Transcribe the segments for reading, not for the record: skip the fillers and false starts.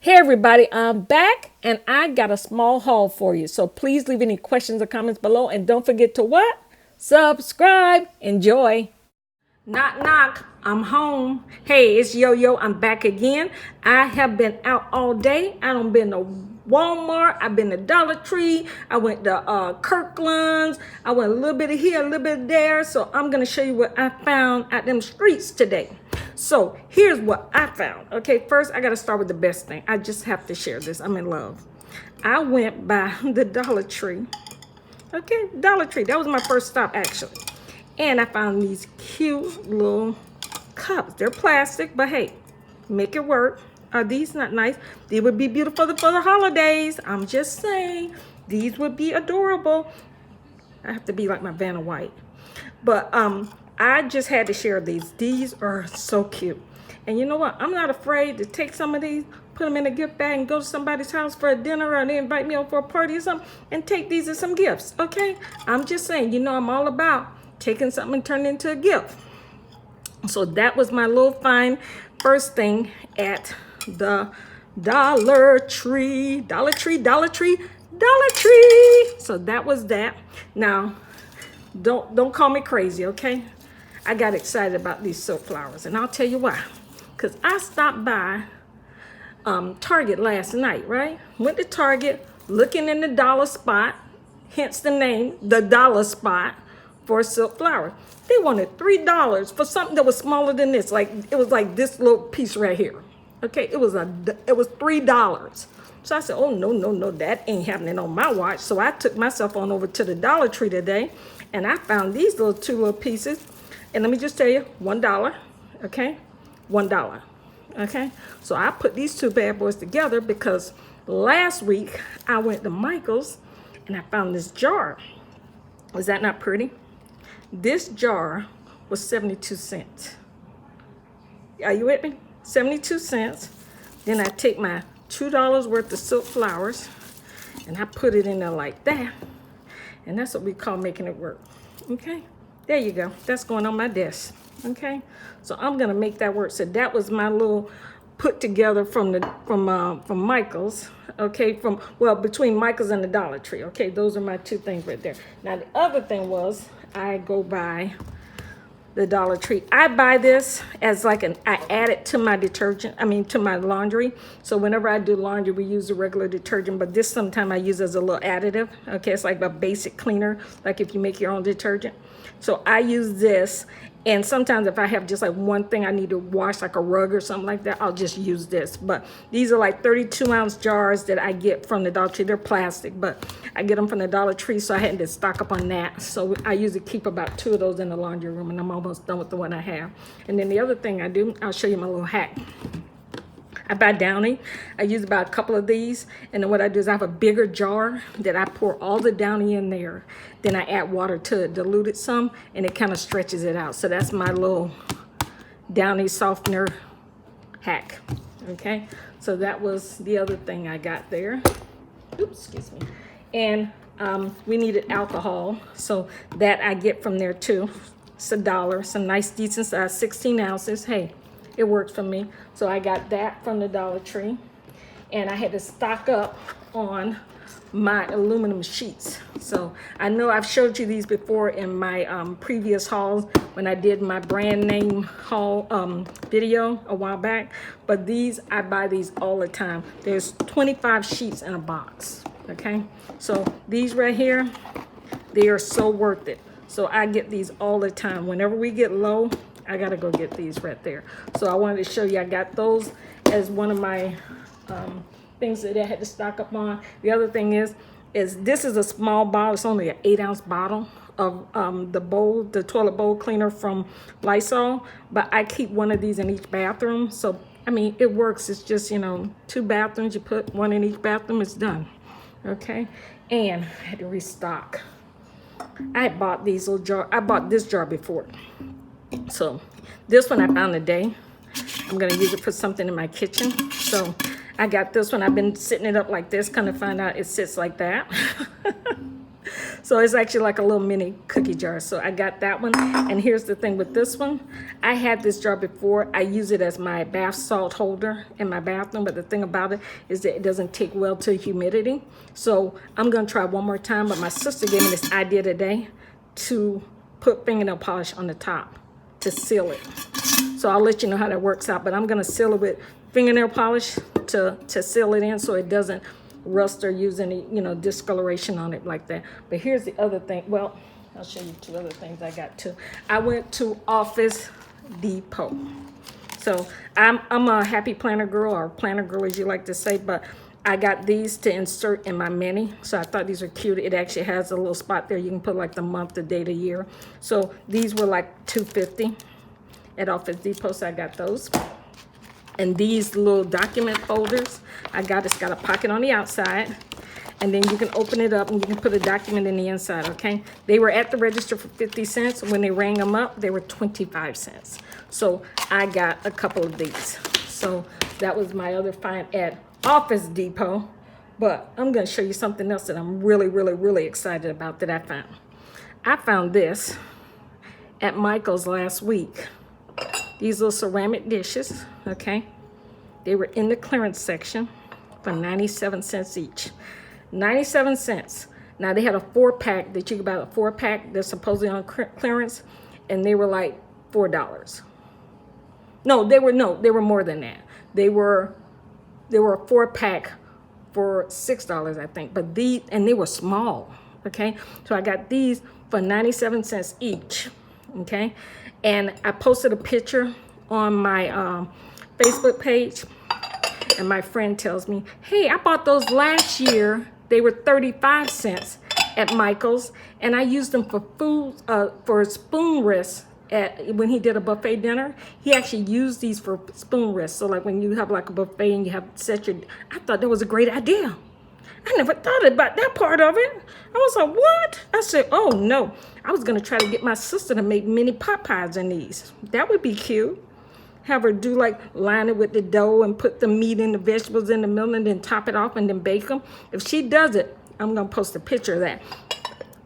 Hey everybody, I'm back and I got a small haul for you. So please leave any questions or comments below and don't forget to what? Subscribe. Enjoy. Knock knock. I'm home. Hey, it's Yo-Yo. I'm back again. I have been out all day. I done been to Walmart. I've been to Dollar Tree. I went to Kirkland's. I went a little bit of here, a little bit of there. So I'm gonna show you what I found at them streets today. So here's what I found. Okay, first I gotta start with the best thing. I just have to share this. I'm in love. I went by the Dollar Tree. Okay, Dollar Tree. That was my first stop actually. And I found these cute little cups. They're plastic, but hey, make it work. Are these not nice? These would be beautiful for the holidays. I'm just saying, these would be adorable. I have to be like my Vanna White. But I just had to share these. These are so cute. And you know what? I'm not afraid to take some of these, put them in a gift bag and go to somebody's house for a dinner, or they invite me over for a party or something, and take these as some gifts, okay? I'm just saying, you know, I'm all about taking something and turning it into a gift. So that was my little fine first thing at the Dollar Tree. Dollar Tree, Dollar Tree, Dollar Tree. So that was that. Now, don't call me crazy, okay? I got excited about these silk flowers, and I'll tell you why. Because I stopped by Target last night, right? Went to Target, looking in the dollar spot, hence the name, the dollar spot, for a silk flower. They wanted $3 for something that was smaller than this. Like, it was like this little piece right here. Okay, it was $3. So I said, oh, no, that ain't happening on my watch. So I took myself on over to the Dollar Tree today, and I found these two little pieces. And let me just tell you, $1, okay? $1, okay? So I put these two bad boys together because last week I went to Michael's and I found this jar. Was that not pretty? This jar was 72 cents. Are you with me? 72 cents. Then I take my $2 worth of silk flowers and I put it in there like that. And that's what we call making it work. Okay? There you go. That's going on my desk. Okay? So I'm gonna make that work. So that was my little put together from Michael's. Okay, between Michael's and the Dollar Tree. Okay, those are my two things right there. Now the other thing was I go by the Dollar Tree. I buy this as I add it to my detergent, to my laundry. So whenever I do laundry, we use the regular detergent, but this sometimes I use as a little additive. Okay, it's like a basic cleaner, like if you make your own detergent. So I use this, and sometimes if I have just like one thing I need to wash, like a rug or something like that, I'll just use this. But these are like 32-ounce jars that I get from the Dollar Tree. They're plastic, but I get them from the Dollar Tree, so I had to stock up on that. So I usually keep about 2 of those in the laundry room, and I'm almost done with the one I have. And then the other thing I do, I'll show you my little hack. I buy Downy. I use about a couple of these, and then what I do is I have a bigger jar that I pour all the Downy in there. Then I add water to it, dilute it some, and it kind of stretches it out. So that's my little Downy softener hack. Okay, so that was the other thing I got there. Oops, excuse me. And we needed alcohol, so that I get from there too. It's $1, some nice decent size, 16 ounces. Hey, it works for me. So I got that from the Dollar Tree, and I had to stock up on my aluminum sheets. So I know I've showed you these before in my previous hauls when I did my brand name haul video a while back, but these, I buy these all the time. There's 25 sheets in a box. Okay, so these right here, they are so worth it. So I get these all the time. Whenever we get low, I gotta go get these right there. So I wanted to show you I got those as one of my things that I had to stock up on. The other thing is this is a small bottle. It's only an 8-ounce bottle of the toilet bowl cleaner from Lysol, but I keep one of these in each bathroom. So I mean, it works. It's just, 2 bathrooms, you put one in each bathroom, it's done. Okay, and I had to restock. I bought these little jar. I bought this jar before. So this one I found today. I'm gonna use it for something in my kitchen. So I got this one. I've been sitting it up like this, kind of find out it sits like that. So it's actually like a little mini cookie jar. So I got that one. And here's the thing with this one. I had this jar before. I use it as my bath salt holder in my bathroom. But the thing about it is that it doesn't take well to humidity. So I'm going to try one more time. But my sister gave me this idea today to put fingernail polish on the top to seal it. So I'll let you know how that works out. But I'm going to seal it with fingernail polish to seal it in so it doesn't rust or use any, discoloration on it like that. But here's the other thing. Well, I'll show you two other things I got too. I went to Office Depot. So I'm a happy planner girl, or planner girl as you like to say, but I got these to insert in my mini. So I thought these are cute. It actually has a little spot there. You can put like the month, the day, the year. So these were like $2.50 at Office Depot. So I got those. And these little document folders, it's got a pocket on the outside, and then you can open it up and you can put a document in the inside, okay? They were at the register for 50 cents. When they rang them up, they were 25 cents. So I got a couple of these. So that was my other find at Office Depot. But I'm gonna show you something else that I'm really, really, really excited about that I found. I found this at Michael's last week. These little ceramic dishes, okay? They were in the clearance section for 97 cents each. 97 cents. Now they had a 4-pack that you could buy, a 4-pack that's supposedly on clearance, and they were like $4. No, they were more than that. They were a 4-pack for $6, I think. But they were small, okay? So I got these for 97 cents each, okay? And I posted a picture on my Facebook page, and my friend tells me, hey, I bought those last year. They were 35 cents at Michael's, and I used them for food, for spoon rests when he did a buffet dinner. He actually used these for spoon rests. So like when you have like a buffet and you have set your, I thought that was a great idea. I never thought about that part of it. I was like, what? I said, oh no. I was gonna try to get my sister to make mini pot pies in these. That would be cute. Have her do like line it with the dough and put the meat and the vegetables in the middle and then top it off and then bake them. If she does it, I'm gonna post a picture of that.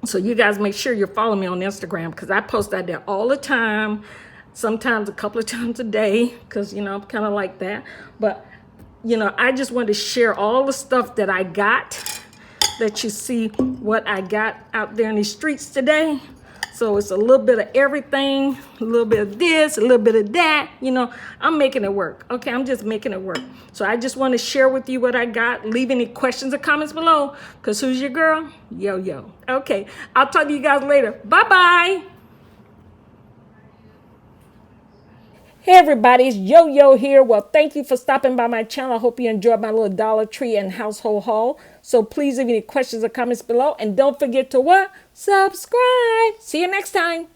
So you guys make sure you're following me on Instagram, because I post out there all the time, sometimes a couple of times a day, because I'm kind of like that. But I just wanted to share all the stuff that I got, that you see what I got out there in the streets today. So it's a little bit of everything, a little bit of this, a little bit of that. I'm making it work. Okay, I'm just making it work. So I just want to share with you what I got. Leave any questions or comments below, because who's your girl? Yo. Okay, I'll talk to you guys later. Bye-bye. Hey everybody, it's Yo here. Well, thank you for stopping by my channel. I hope you enjoyed my little Dollar Tree and household haul. So please leave any questions or comments below. And don't forget to what? Subscribe. See you next time.